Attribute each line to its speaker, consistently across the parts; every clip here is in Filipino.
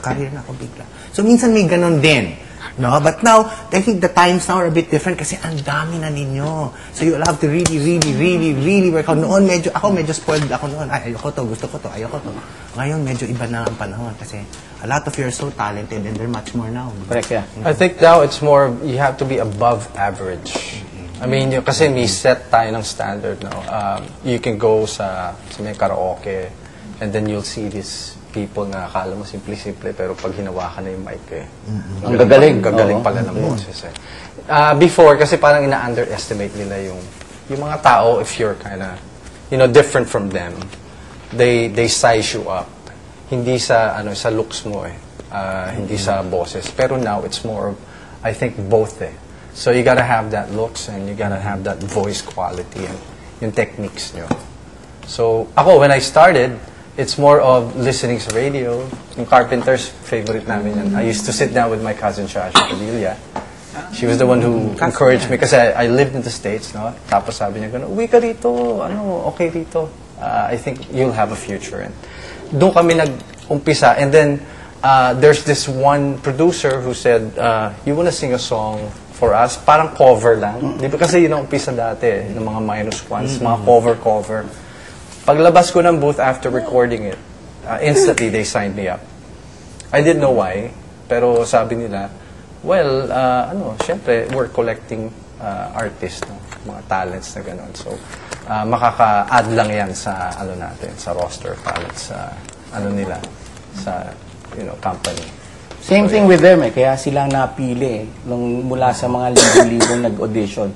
Speaker 1: nagka-career na ako bigla. So, minsan may ganon din. No? But now, I think the times now are a bit different kasi ang dami na ninyo. So, you'll have to really work out. Noon, medyo spoiled ako noon. Ay, ayoko to, gusto ko to, ayoko to. Ngayon, medyo iba na ang panahon kasi a lot of you are so talented and they're much more now.
Speaker 2: Correct, yeah.
Speaker 3: I think now it's more, you have to be above average. I mean, kasi may set tayo ng standard now. You can go sa may karaoke and then you'll see these people na akala mo simple-simple pero pag hinawakan na yung mic
Speaker 2: Ang gagaling.
Speaker 3: Gagaling pala ng boses eh. Before, kasi parang ina-underestimate nila yung mga tao if you're kinda, different from them. They size you up. Hindi sa looks mo eh. Hindi sa boses. Pero now, it's more of, I think, both eh. So you gotta have that looks and you gotta have that voice quality and yung techniques nyo. So, ako, when I started, it's more of listening sa radio. Yung Carpenters, favorite namin yan. I used to sit down with my cousin Shasha Padilla. She was the one who encouraged me kasi I lived in the States, no? Tapos sabi niya gano'n, uwi ka rito, okay rito. I think you'll have a future. And doon kami nag-umpisa. And then, there's this one producer who said, you wanna sing a song for us? Parang cover lang. Di ba kasi yun ang umpisa dati, ng mga minus ones, mga cover. Paglabas ko ng booth after recording it, instantly they signed me up. I didn't know why, pero sabi nila, well, syempre, we're collecting artists, no? Mga talents na gano'n. So, makaka-add lang yan sa, natin, sa roster of talents, sa, nila, sa, company.
Speaker 2: Same thing with them kaya silang napili nung mula sa mga libo-libong nag-audition.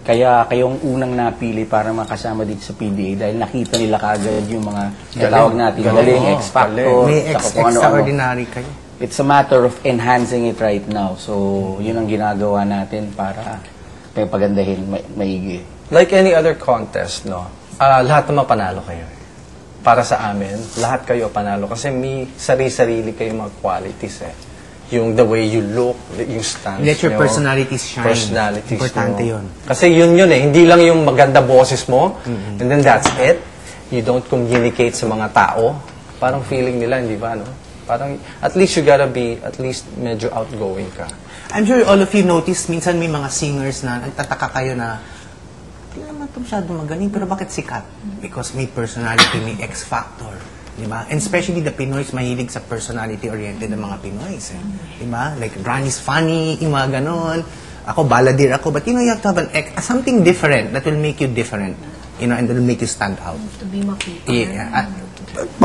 Speaker 2: Kaya kayong unang napili para makasama dito sa PDA dahil nakita nila kaagad yung mga tawag natin galing, X-Factor,
Speaker 1: may extraordinary kayo.
Speaker 2: It's a matter of enhancing it right now. So, yun ang ginagawa natin para may pagandahin, maigi.
Speaker 3: Like any other contest, no? Lahat naman panalo kayo. Para sa amin, lahat kayo panalo kasi may sarili-sarili kayo mga qualities eh. Yung the way you look, yung stance
Speaker 1: let your personalities shine.
Speaker 3: Personalities
Speaker 1: importante
Speaker 3: nyo.
Speaker 1: yun.
Speaker 3: Kasi yun eh. Hindi lang yung maganda boses mo, and then that's it. You don't communicate sa mga tao. Parang feeling nila, hindi ba, no? Parang, at least you gotta be, at least medyo outgoing ka.
Speaker 1: I'm sure all of you noticed, minsan may mga singers na nagtataka kayo na, hindi naman ito masyadong magaling, pero bakit sikat? Because may personality, may X-factor. Diba? And especially the Pinoys, mahilig sa personality-oriented ng mga Pinoys. Diba? Like, Ronnie's funny, yung mga ganon. Ako, baladir ako. But you have to have something different that will make you different. And that will make you stand out.
Speaker 4: To be makita.
Speaker 1: Yeah.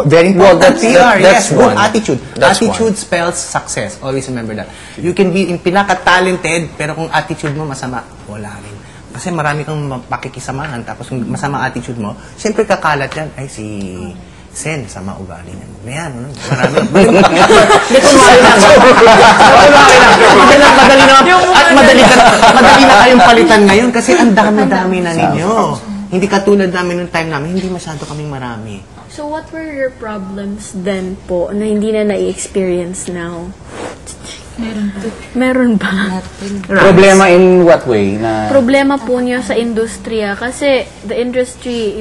Speaker 1: Very important.
Speaker 3: That's
Speaker 1: good
Speaker 3: one.
Speaker 1: attitude.
Speaker 3: That's
Speaker 1: attitude
Speaker 3: one.
Speaker 1: spells success. Always remember that. You can be pinaka-talented, pero kung attitude mo masama, wala rin. Kasi marami kang pakikisamahan, tapos kung masama attitude mo, siyempre kakalat yan. Ay, si Sen, sama ugali niya. Mayan, marami. Madali na kayong palitan ngayon kasi ang dami-dami na ninyo. Hindi katulad namin nung time namin, hindi masyado kaming marami.
Speaker 4: So what were your problems then po na hindi na na-experience now? Meron ba?
Speaker 2: Problema in what way?
Speaker 4: Problema po niya sa industriya kasi the industry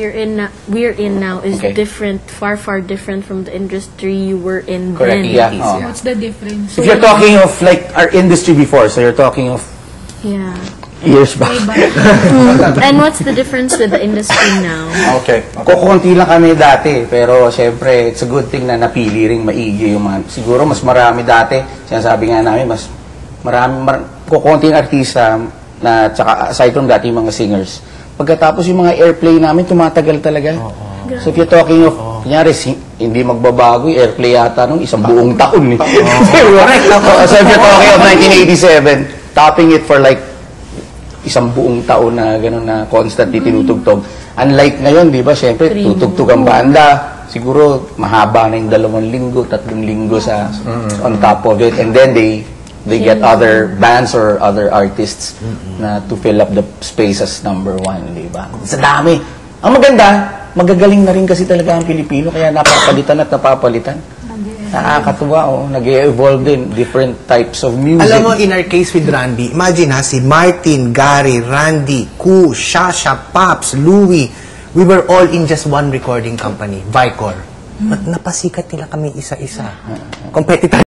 Speaker 4: we're in now is different, far different from the industry you were in
Speaker 2: Correct.
Speaker 4: then.
Speaker 2: Yeah.
Speaker 5: What's the difference?
Speaker 2: If you're talking of like our industry before, so you're talking of years back.
Speaker 4: And what's the difference with the industry now?
Speaker 3: Okay.
Speaker 2: Kukunti lang kami dati, pero siyempre, it's a good thing na napili ring maigi yung mga, siguro mas marami dati, sinasabi nga namin, mas kukunting artista na, tsaka aside from dati yung mga singers. Pagkatapos yung mga airplay namin, tumatagal talaga. So if you're talking of, kunyari, hindi magbabago yung airplay yata nung isang buong taon. Correct. So if you're talking of 1987, topping it for like isang buong taon na gano'n na constantly tinutugtog. Unlike ngayon, di ba, syempre, tutugtog ang banda. Siguro, mahaba na yung 2 linggo, 3 linggo sa on top of it. And then they get other bands or other artists na to fill up the space as number 1, di ba? Sa dami. Ang maganda, magagaling na rin kasi talaga ang Pilipino, kaya napapalitan at napapalitan. Nakakatuwa, nag-evolve din different types of music.
Speaker 1: Alam mo, in our case with Randy, imagine si Martin, Gary, Randy, Ku, Shasha, Paps, Louie, we were all in just one recording company, Vicor. Napasikat nila kami isa-isa. Competitor